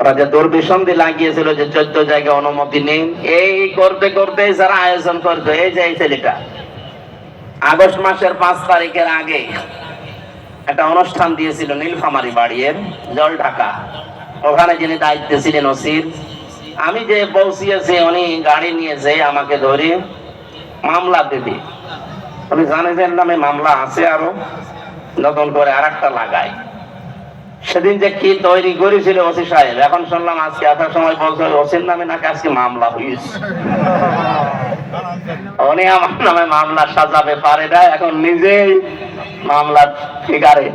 ওরা যে দুর্বিসন্ধি লাগিয়েছিল যে 14 জায়গায় অনুমতি নেই, এই করতে করতে যারা আয়োজন করতো, এই যে এই ছেলেটা আগস্ট মাসের 5 তারিখের আগে একটা অনুষ্ঠান দিয়েছিল নীলফামারী বাড়ির জল ঢাকা। ওখানে যিনি দায়িত্বে ছিলেন ওসির, আমি যে পৌঁছিয়েছি উনি গাড়ি নিয়েছে আমাকে ধরে মামলা দেবে। আপনি জানেন নামে মামলা আছে, আরো নতুন করে আর একটা লাগায়। সেদিন যে কি তৈরি করেছিল ওসি সাহেব, এখন শুনলাম আজকে আসার সময় বলছে ওসির নামে নাকি আজকে মামলা হয়েছে। উনি আমার নামে মামলা সাজাবে পারে না, এখন নিজেই মামলার ফিগারে।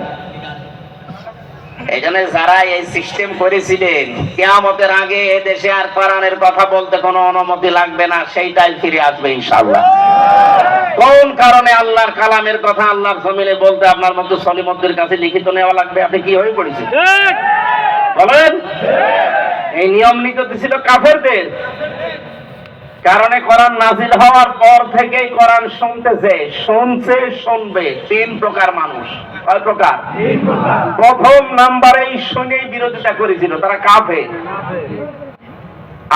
এই জন্য যারা এই সিস্টেম করেছিলেন, কিয়ামতের আগে দেশে আর কোরআনের কথা বলতে কোনো অনুমতি লাগবে না, সেইটাই ফিরে আসবে ইনশাআল্লাহ। কোন কারণে আল্লাহর কালামের কথা আল্লাহর জমিনে বলতে আপনার মতো সলিমুদ্দির কাছে লিখিত নেওয়া লাগবে? আপনি কি হয়ে পড়েছেন বলেন? এই নিয়ম নীতি ছিল কাফেরদের কারণে। কোরআন নাজিল হওয়ার পর থেকেই কোরআন শুনছে শুনবে 3 প্রকার মানুষ। কয় প্রকার? 3 প্রকার। প্রথম নাম্বারে শুনেই বিরোধিতা করেছিল তারা কাফের।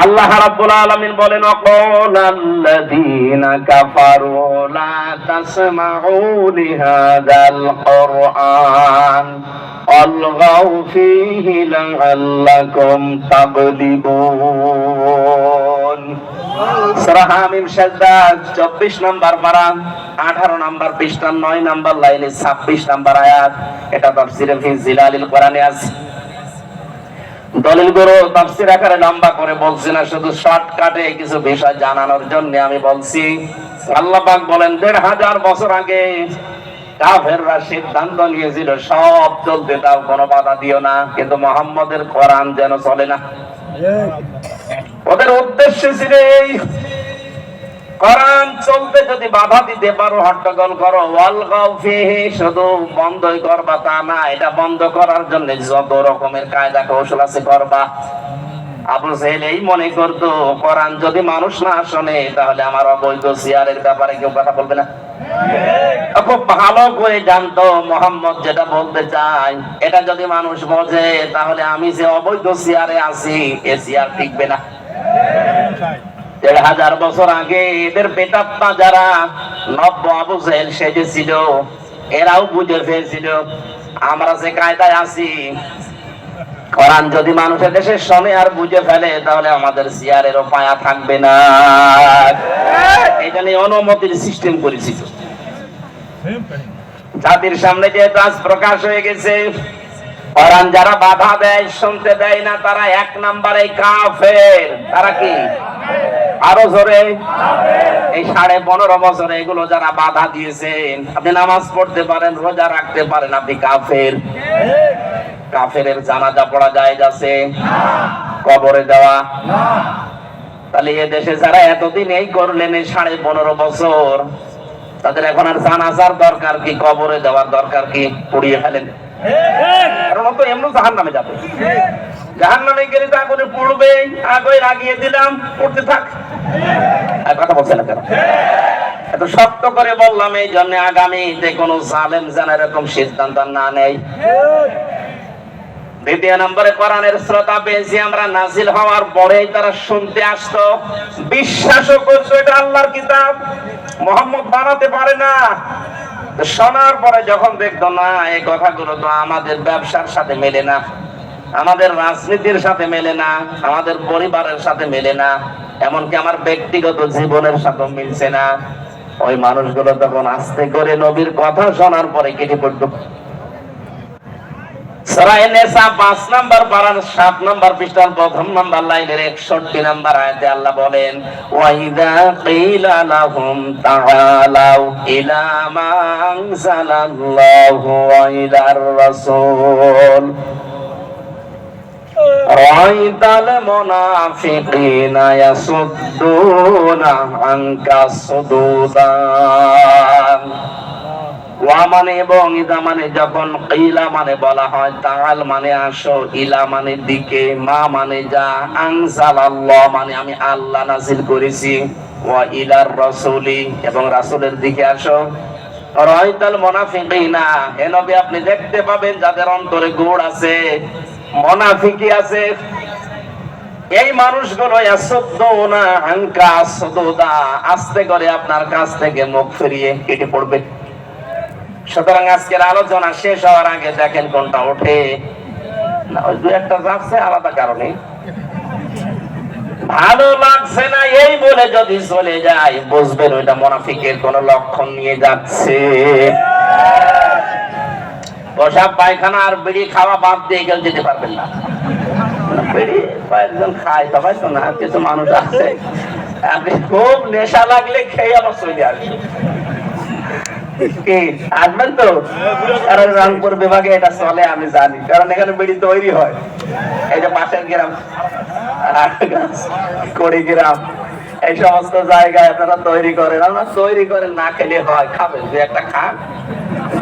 আল্লাহ রাব্বুল আলামিন বলেন, ওয়াকালাল্লাযীনা কাফারু লা তাসমাউ লিহাযাল কুরআন আলগাউ ফীহি লাআল্লাকুম তাগলিবুন। সূরা হামিম সাজদা 24 নম্বর পারা 18 নম্বর পৃষ্ঠা 9 নম্বর লাইনে 26 নম্বর আয়াত। এটা তাফসীরে ফি জিলালিল কোরআনে আছে। দলিল গুলো তাফসীর আকারে লম্বা করে বলছি না, শুধু শর্টকাটে কিছু বিষয় জানানোর জন্য আমি বলছি। আল্লাহ পাক বলেন 1500 বছর আগে কাফেররা সিদ্ধান্ত নিয়েছিল সব চলতে দাও, কোনো বাধা দিও না, কিন্তু মুহাম্মদের কোরআন যেন চলে না। ওদের উদ্দেশ্য ছিল এই, কোরআন চলতে যদি বাধা দিতে পারো, হট্টগোল করো, ওয়ালগাউ ফিহি, শুধু বন্ধই করবা তা না, এটা বন্ধ করার জন্য যত রকমের কায়দা কৌশল আছে করবা। আবু জাহেল এই মনে করতো কোরআন যদি মানুষ না শোনে তাহলে আমার অবৈধ সিয়ারের ব্যাপারে কেউ কথা বলবে না। খুব ভালো করে জানতো মুহাম্মদ যেটা বলতে চায় এটা যদি মানুষ বোঝে তাহলে আমি যে অবৈধ সিয়ারে আছি এ সিয়ার টিকবে না। 1500 বছর আগে এদের পেটাপ্পা যারা নব্য আবু জাহেল সেজেছিল, এরাও বুঝে ফেলছিল আমরা যে কায়দায় আছি, কোরআন যদি মানুষের দেশে শোনে আর বুঝে ফেলে তাহলে আমাদের সিয়ারেরও পায়া থাকবে না। এটা নিয়ে অনুমতির সিস্টেম করেছিল। জাতির সামনে যে আজ প্রকাশ হয়ে গেছে, কোরআন যারা বাধা দেয়, শুনতে দেয় না, তারা 1 নম্বরে কাফের। তারা কি? আরো জোরে। এই 15.5 বছরে এগুলো যারা বাধা দিয়েছেন, আপনি নামাজ পড়তে পারেন, রোজা রাখতে পারেন, আপনি কাফের। কাফেরের জানাজা পড়া জায়েজ আছে? কবরে দেওয়া? তাহলে এ দেশে যারা এতদিন এই করলেন, এই 15.5 বছর, তাদের এখন আর জানাজার দরকার কি? কবরে দেওয়ার দরকার কি? পুড়িয়ে ফেলেন। কারণ তো এমনি জাহান্নামে যাবে। জাহান্নামে গেলে তো আগুনে পুড়বে, আগুনে লাগিয়ে দিলাম, পুড়তে থাক। আর কথা বলছে না কেন? এত শক্ত করে বললাম এই জন্য আগামীতে কোনো জালেম যেন এরকম সিদ্ধান্ত না নেয়। দ্বিতীয় নম্বরে কোরআনের শ্রোতা পেয়েছি আমরা নাজিল হওয়ার পরেই তারা শুনতে আসতো, বিশ্বাসও করতো এটা আল্লাহর কিতাব, মুহাম্মদ বানাতে পারে না। শোনার পরে যখন দেখতো না এই কথাগুলো তো আমাদের ব্যবসার সাথে মেলে না, আমাদের রাজনীতির সাথে মেলে না, আমাদের পরিবারের সাথে মেলে না, এমনকি আমার ব্যক্তিগত জীবনের সাথে মিলছে না, ওই মানুষগুলো তখন আস্তে করে নবীর কথা শোনার পরে কেটে পড়তো। সূরা নিসা 5 নম্বর পারার 7 নম্বর পৃষ্ঠার 1 নম্বর লাইনের 61 নম্বর আয়াতে আল্লাহ বলেন, ওয়াইদা কিলা লাহুম তাআলাউ ইলা মা আনজালাল্লাহু ওয়া ইলার রাসূল রাআইতাল মুনাফিকিনা ইয়াসুদ্দুনা আনকা সুদুদান। ওয়া মানে এবং ইদা মানে যখন, কিলা মানে বলা হয়, তাআল মানে আসো, ইলা মানে দিকে, মা মানে যা, আনজালাল্লাহ মানে আমি আল্লাহ নাযিল করেছি, ওয়া ইলার রাসূলি এবং রাসূলের দিকে আসো। রাআইতাল মুনাফিকিনা, হে নবী আপনি দেখতে পাবেন যাদের অন্তরে গুড় আছে, মুনাফিকি আছে, এই মানুষগুলো ইয়াসুদ্দুনা আনকা সুদুদা, আস্তে করে আপনার কাছ থেকে মুখ ফিরিয়ে কেটে পড়বে। সুতরাং আজকের আলোচনা শেষ হওয়ার আগে দেখেন কোনটা ওঠে না। ওই দু একটা যাচ্ছে আলাদা কারণে, ভালো লাগছে না এই বলে যদি চলে যায়, বুঝবেন ওইটা মুনাফিকের কোন লক্ষণ নিয়ে যাচ্ছে। পেশাব পায়খানা আর বিড়ি খাওয়া বাদ দিয়ে কেউ যেতে পারবেন না। বিড়ি কয়েকজন খায়, সবাই তো না, কিছু মানুষ আছে আপনি খুব নেশা লাগলে খেয়ে আবার চলে আসবেন। আসবেন তো? কারণ রংপুর বিভাগে এটা চলে আমি জানি, কারণ এখানে বিড়ি তৈরি হয়। এই যে পাশের গ্রাম কুড়িগ্রাম, এই সমস্ত জায়গায় আপনারা তৈরি করেন। আপনারা তৈরি করেন, না খেলে হয়, খাবেন, দু একটা খান,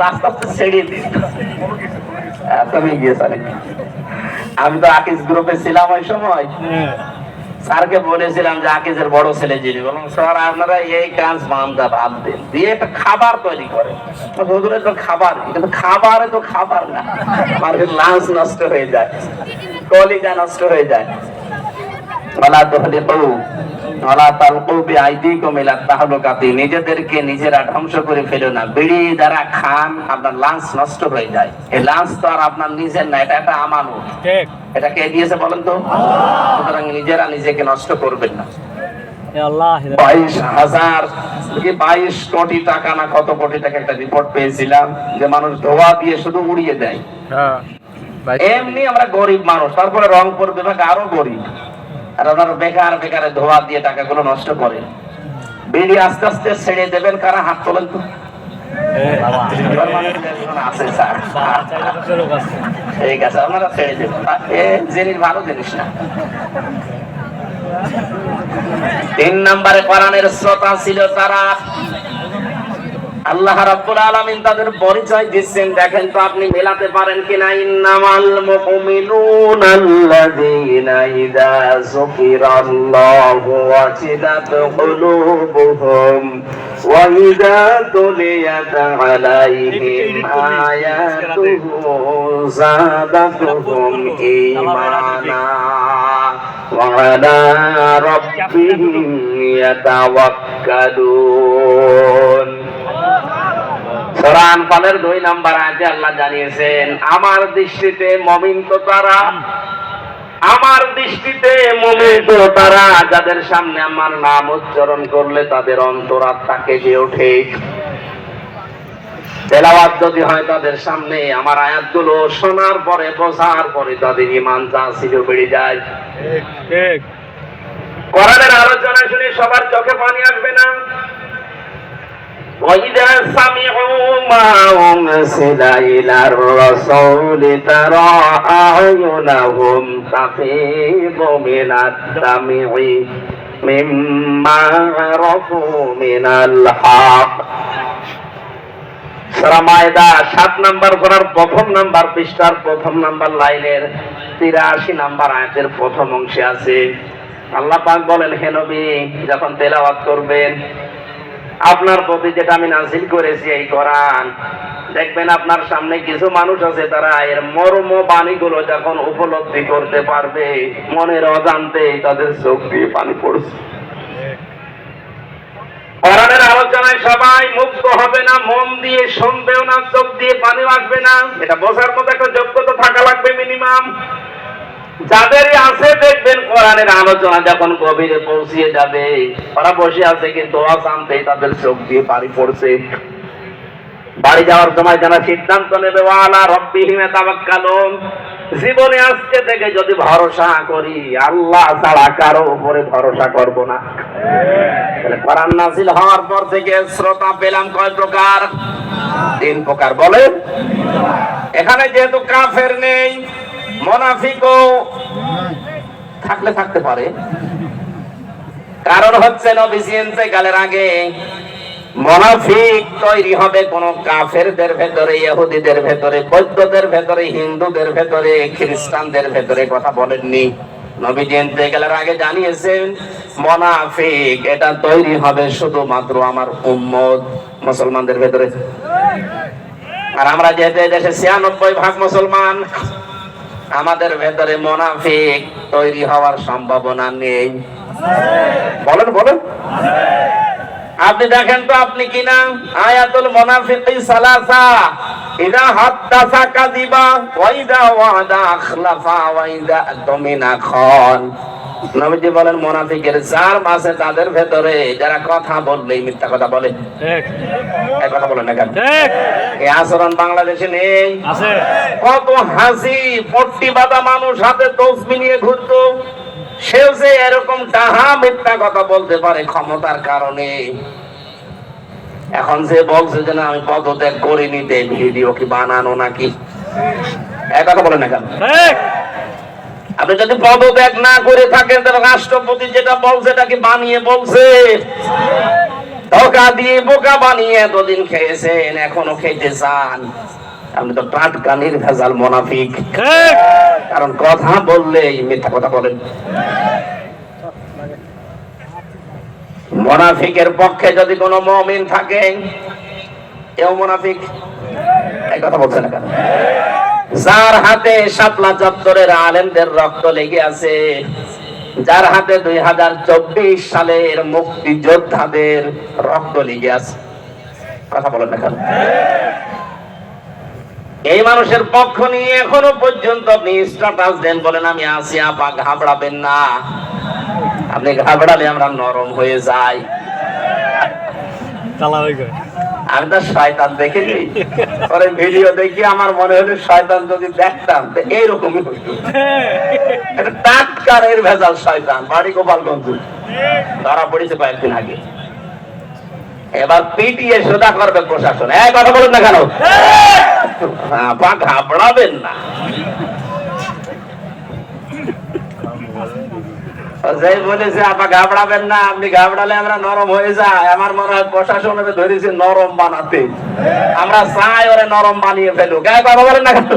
আস্তে আস্তে ছেড়িয়ে দিন। তুমি গিয়েছেন, আমি তো আকিজ গ্রুপে ছিলাম ওই সময়। স্যারকে বলেছিলাম যে আকিজের বড় ছেলে যিনি, বললাম স্যার আপনারা এই কাজ বান্দা বাদ দেন, দিয়ে একটা খাবার তৈরি করেন। হুজুরে তো খাবার, কিন্তু খাবারে তো খাবার না, আমাদের লাঞ্চ নষ্ট হয়ে যায়, কলিজা নষ্ট হয়ে যায়। ওয়ালা তুহলিকু ওয়ালা তালকু বিআইদিকুম ইলা তাহলুকাতি, নিজেদেরকে নিজেরা ধ্বংস করে ফেলো না। বিড়ি দ্বারা খান, আপনার লাঞ্চ নষ্ট হয়ে যায়। এই লাঞ্চ তো আর আপনার নিজের না, এটা একটা আমানত। ঠিক, এটা কে দিয়েছে বলেন তো? সুতরাং নিজেরা নিজেকে নষ্ট করবেন না। 22 কোটি টাকা না কত কোটি টাকা একটা রিপোর্ট পেয়েছিলাম, যে মানুষ ধোয়া দিয়ে শুধু উড়িয়ে দেয়। এমনি আমরা গরিব মানুষ, তারপরে রংপুর বিভাগ আরো গরিব, আর ওনারা বেকার বেকারে ধোয়া দিয়ে টাকাগুলো নষ্ট করে। বিড়ি আস্তে আস্তে ছেড়ে দেবেন, কারা হাত তোলেন তো? আছে স্যার, ঠিক আছে, আপনারা ছেড়ে দেবেন, জিনিস ভালো জিনিস না। 3 নম্বরে কোরআনের শ্রোতা ছিল তারা। আল্লাহ রাব্বুল আলামিন তাদের পরিচয় দিচ্ছেন, দেখেন তো আপনি মেলাতে পারেন কিনা। ইন্নামাল মুমিনুনা আল্লাযীনা ইযা যুকিরাল্লাহু ওয়াজিলাত কুলুবুহুম ওয়া ইযা তুলিয়াত আলাইহিম আয়াতুহু যাদাতুহুম ঈমানা ওয়া আলা রাব্বিহিম ইয়াতাওয়াক্কালুন। সূরা আনফালের 2 নম্বর আয়াতে আল্লাহ জানিয়েছেন, আমার দৃষ্টিতে মুমিন তো তারা, আমার দৃষ্টিতে মুমিন তো তারা যাদের সামনে আমার নাম উচ্চারণ করলে তাদের অন্তরাত্মা কেঁপে ওঠে। তেলাওয়াত যদি হয় তাদের সামনে, আমার আয়াতগুলো শোনার পরে, বোঝার পরে তাদের ঈমান যা ছিল বেড়ে যায়। ঠিক, কোরআনের আলোচনা শুনে সবার চোখে পানি আসবে না। وَإِذَا سَمِعُوا مَا أُنزِلَ إِلَى الرَّسُولِ تَرَى أَعْيُنَهُمْ تَفِيضُ مِنَ الدَّمْعِ مِمَّا عَرَفُوا مِنَ الْحَقِّ। সূরা মায়দা 7 নম্বর সূরার 1 নম্বর পৃষ্ঠার 1 নম্বর লাইনের 83 নম্বর আয়াতের প্রথম অংশে আছে, আল্লাহ পাক বলেন, হে নবী, যখন তেলাওয়াত করবেন আপনার প্রতি যেটা আমি নাযিল করেছি এই কোরআন, দেখবেন আপনার সামনে কিছু মানুষ আছে, তারা এর মর্ম বাণীগুলো যখন উপলব্ধি করতে পারবে, মনের অজান্তে তাদের চোখ দিয়ে পানি পড়ছে। কোরআনের আলোচনায় সবাই মুগ্ধ হবে না, মন দিয়ে শুনবেও না, চোখ দিয়ে পানি আসবে না। এটা বোঝার মতো একটা যোগ্যতা থাকা লাগবে মিনিমাম। যাদেরই আছে দেখবেন কোরআনের আলোচনা যখন গভীরে পৌঁছিয়ে যাবে, ওরা বসে আছে কিন্তু অজান্তেই তাদের চোখ দিয়ে পানি পড়ছে। বাড়ি যাওয়ার সময় যারা সিদ্ধান্ত নেবে, ওয়ালা রাব্বিহিম ইয়াতাওয়াক্কালুন, জীবনে আজকে থেকে যদি ভরসা করি, আল্লাহ ছাড়া কারো উপরে ভরসা করব না। তাহলে কোরআন নাযিল হওয়ার পর থেকে শ্রোতা পেলাম কয় প্রকার? 3 প্রকার। বলেন, এখানে যেহেতু কাফের নেই, মুনাফিকও থাকলে থাকতে পারে, কারণ হচ্ছে নবীজি ইন্তেকালের আগে মুনাফিক তৈরি হবে কোন কাফেরদের ভেতরে, ইহুদিদের ভেতরে, বৌদ্ধদের ভেতরে, হিন্দুদের ভেতরে, খ্রিস্টানদের ভেতরে। কথা বলেননি, নবীজি ইন্তেকালের আগে জানিয়েছেন মুনাফিক এটা তৈরি হবে শুধুমাত্র আমার উম্মত মুসলমানদের ভেতরে। আর আমরা যেহেতু দেশে 96% মুসলমান, আমাদের ভেতরে মুনাফিক তৈরি হওয়ার সম্ভাবনা নেই? বলেন বলেন। আপনি দেখেন তো আপনি কিনা। আয়াতুল মুনাফিকি সালাসা, ইযা হাদাসা কাযিবা ওয়া ইযা ওয়াদা আখলাফা ওয়া ইযা তুমিনা খান। নবীজি বলেন মুনাফিকের চার মাসে তাদের ভেতরে যারা কথা বললেই মিথ্যা কথা বলে। ঠিক, এই কথা বলেন না কেন? ঠিক, এই আচরণ বাংলাদেশে নেই। আছে। কত হাসি পট্টি বাঁধা মানুষ হাতে তসবিহ নিয়ে ঘুরতো, সেও যে এরকম টাহা মিথ্যা কথা বলতে পারে ক্ষমতার কারণে। এখন যে বলছে যে না আমি পদত্যাগ করিনি, ভিডিও কি বানানো নাকি? এই কথা বলেন না কেন? ঠিক। আপনি যদি পদত্যাগ না করে থাকেন তাহলে রাষ্ট্রপতি যেটা বলছে এটা কি বানিয়ে বলছে? ধোঁকা দিয়ে বোকা বানিয়ে এতদিন খেয়েছেন, এখনো খেতে চান। আপনি তো টাটকা নির্ভেজাল মুনাফিক। কারণ কথা বললেই মিথ্যা কথা বলেন। মুনাফিকের পক্ষে যদি কোনো মুমিন থাকে, এও মুনাফিক। এই কথা বলছেন না কেন? যার হাতে শাপলা চত্বরের আলেমদের রক্ত লেগে আছে, যার হাতে 2024 সালের মুক্তিযোদ্ধাদের রক্ত লেগে আছে, কথা বলেন না কেন? এই মানুষের পক্ষ নিয়ে এখনো পর্যন্ত আপনি স্ট্যাটাস দেন, বলেন আমি আছি, আপা ঘাবড়াবেন না। আপনি ঘাবড়ালে আমরা নরম হয়ে যাই। আমি তো শয়তান দেখিনি, পরে ভিডিও দেখি আমার মনে হলো শয়তান যদি দেখতাম তো এইরকমই হইতো। এটা টাটকারের ভেজাল শয়তান, বাড়ি গোপালগঞ্জ, ধরা পড়েছে কয়েকদিন আগে। এবার পিটিয়ে সোজা করবে প্রশাসন। এই কথা বলেন না কেন? ঘাবড়াবেন না। বলেছে আপা ঘাবড়াবেন না, আপনি ঘাবড়ালে আমরা নরম হয়ে যাই। আমার মনে হয় প্রশাসন ধরেছে নরম বানাতে, আমরা চাই ওরে নরম বানিয়ে ফেলুক। কথা বলেন না কেন?